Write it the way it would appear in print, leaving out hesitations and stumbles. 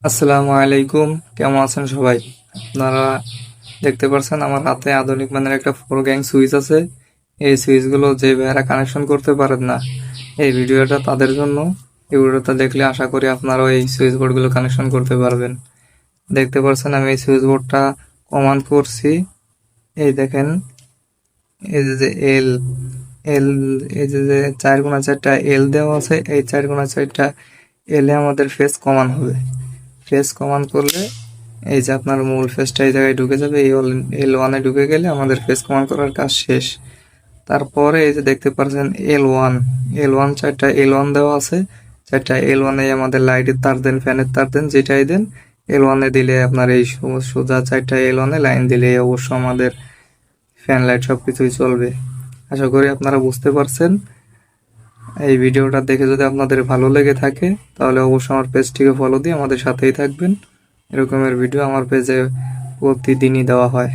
আসসালামু আলাইকুম, কেমন আছেন সবাই? আপনারা দেখতে পাচ্ছেন আমার হাতে আধুনিক মানের একটা 4 গ্যাং সুইচ আছে। এই সুইচগুলো যে ভাইয়েরা কানেকশন করতে পারেন না, এই ভিডিওটা তাদের জন্য। এই ভিডিওটা দেখলে আশা করি আপনারাও এই সুইচ বোর্ডগুলো কানেকশন করতে পারবেন। দেখতে পাচ্ছেন আমি এই সুইচ বোর্ডটা কমান্ড করছি। এই দেখেন, এই যে এল এল এই যে 4x4টা এল দেওয়া আছে, এই 4x4টা এলে আমাদের ফেস কমান হবে। ফেস কমান করলে এই যে আপনার মূল ফেসটা এই জায়গায় ঢুকে যাবে। এই L1-এ ঢুকে গেলে আমাদের ফেস কমান করার কাজ শেষ। তারপরে এই যে দেখতে পাচ্ছেন L1 চারটা L1 দেওয়া আছে। চারটা L1-এ আমাদের লাইটের তার দেন, ফ্যানের তার দেন, যেটাই দেন L1-এ দিলে আপনার এই সোজা চারটা L1-এ লাইন দিলে অবশ্য আমাদের ফ্যান লাইট সবকিছুই চলবে। আশা করি আপনারা বুঝতে পারছেন। এই ভিডিওটা দেখে যদি আপনাদের ভালো লেগে থাকে তাহলে অবশ্যই আমার পেজটিকে ফলো দিয়ে আমাদের সাথেই থাকবেন। এরকমের ভিডিও আমার পেজে প্রতিদিনই দেওয়া হয়।